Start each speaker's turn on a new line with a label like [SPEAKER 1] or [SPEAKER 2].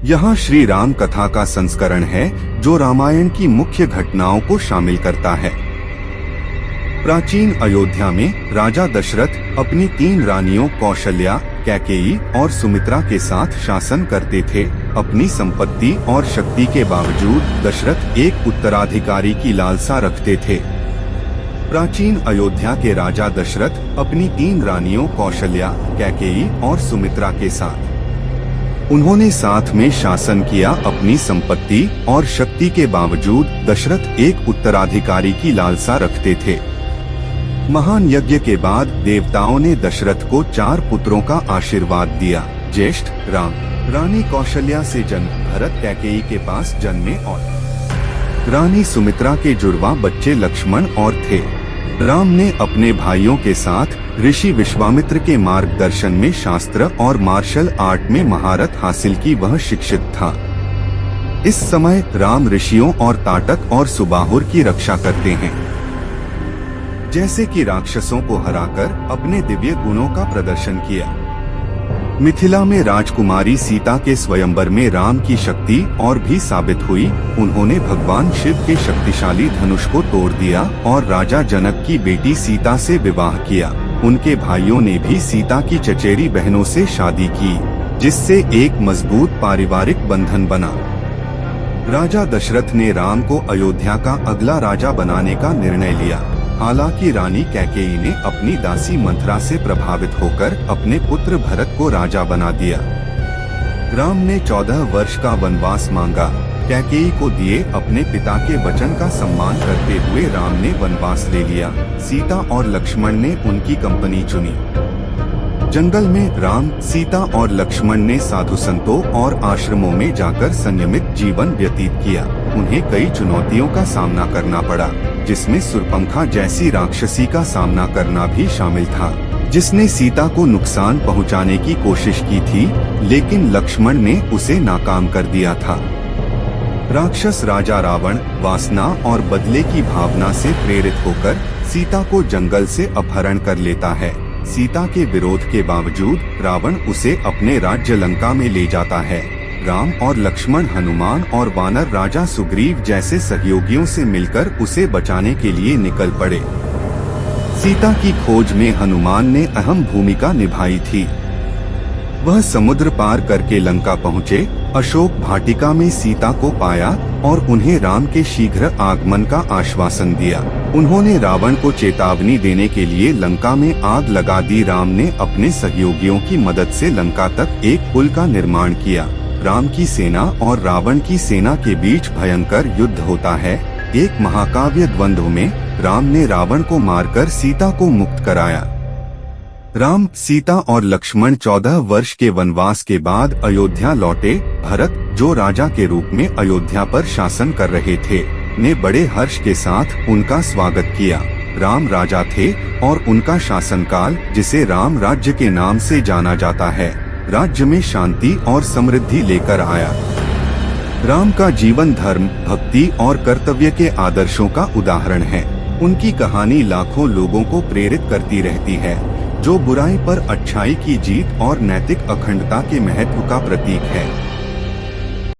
[SPEAKER 1] यहाँ श्री राम कथा का संस्करण है जो रामायण की मुख्य घटनाओं को शामिल करता है। प्राचीन अयोध्या में राजा दशरथ अपनी 3 रानियों कौशल्या, कैकेयी और सुमित्रा के साथ शासन करते थे। अपनी संपत्ति और शक्ति के बावजूद दशरथ एक उत्तराधिकारी की लालसा रखते थे। प्राचीन अयोध्या के राजा दशरथ अपनी 3 रानियों कौशल्या, कैकेयी और सुमित्रा के साथ उन्होंने साथ में शासन किया। अपनी संपत्ति और शक्ति के बावजूद दशरथ एक उत्तराधिकारी की लालसा रखते थे। महान यज्ञ के बाद देवताओं ने दशरथ को 4 पुत्रों का आशीर्वाद दिया। ज्येष्ठ राम, रानी कौशल्या से जन्म भरत कैकेयी के पास जन्मे और रानी सुमित्रा के जुड़वा बच्चे लक्ष्मण और थे। राम ने अपने भाइयों के साथ ऋषि विश्वामित्र के मार्गदर्शन में शास्त्र और मार्शल आर्ट में महारत हासिल की। वह शिक्षित था। इस समय राम ऋषियों और ताटक और सुबाहुर की रक्षा करते हैं, जैसे कि राक्षसों को हराकर अपने दिव्य गुणों का प्रदर्शन किया। मिथिला में राजकुमारी सीता के स्वयंवर में राम की शक्ति और भी साबित हुई। उन्होंने भगवान शिव के शक्तिशाली धनुष को तोड़ दिया और राजा जनक की बेटी सीता से विवाह किया। उनके भाइयों ने भी सीता की चचेरी बहनों से शादी की, जिससे एक मजबूत पारिवारिक बंधन बना। राजा दशरथ ने राम को अयोध्या का अगला राजा बनाने का निर्णय लिया। हालांकि रानी कैकेयी ने अपनी दासी मंथरा से प्रभावित होकर अपने पुत्र भरत को राजा बना दिया। राम ने 14 वर्ष का वनवास मांगा। कैकेयी को दिए अपने पिता के वचन का सम्मान करते हुए राम ने वनवास ले लिया। सीता और लक्ष्मण ने उनकी कंपनी चुनी। जंगल में राम, सीता और लक्ष्मण ने साधु संतों और आश्रमों में जाकर संयमित जीवन व्यतीत किया। उन्हें कई चुनौतियों का सामना करना पड़ा, जिसमें सुरपंखा जैसी राक्षसी का सामना करना भी शामिल था, जिसने सीता को नुकसान पहुंचाने की कोशिश की थी, लेकिन लक्ष्मण ने उसे नाकाम कर दिया था। राक्षस राजा रावण वासना और बदले की भावना से प्रेरित होकर सीता को जंगल से अपहरण कर लेता है। सीता के विरोध के बावजूद रावण उसे अपने राज्य लंका में ले जाता है। राम और लक्ष्मण हनुमान और वानर राजा सुग्रीव जैसे सहयोगियों से मिलकर उसे बचाने के लिए निकल पड़े। सीता की खोज में हनुमान ने अहम भूमिका निभाई थी। वह समुद्र पार करके लंका पहुँचे, अशोक भाटिका में सीता को पाया और उन्हें राम के शीघ्र आगमन का आश्वासन दिया। उन्होंने रावण को चेतावनी देने के लिए लंका में आग लगा दी। राम ने अपने सहयोगियों की मदद से लंका तक एक पुल का निर्माण किया। राम की सेना और रावण की सेना के बीच भयंकर युद्ध होता है। एक महाकाव्य द्वंद्व में राम ने रावण को मारकर सीता को मुक्त कराया। राम, सीता और लक्ष्मण 14 वर्ष के वनवास के बाद अयोध्या लौटे। भरत, जो राजा के रूप में अयोध्या पर शासन कर रहे थे, ने बड़े हर्ष के साथ उनका स्वागत किया। राम राजा थे और उनका शासनकाल, जिसे राम राज्य के नाम से जाना जाता है, राज्य में शांति और समृद्धि लेकर आया। राम का जीवन धर्म, भक्ति और कर्तव्य के आदर्शों का उदाहरण है। उनकी कहानी लाखों लोगों को प्रेरित करती रहती है, जो बुराई पर अच्छाई की जीत और नैतिक अखंडता के महत्व का प्रतीक है।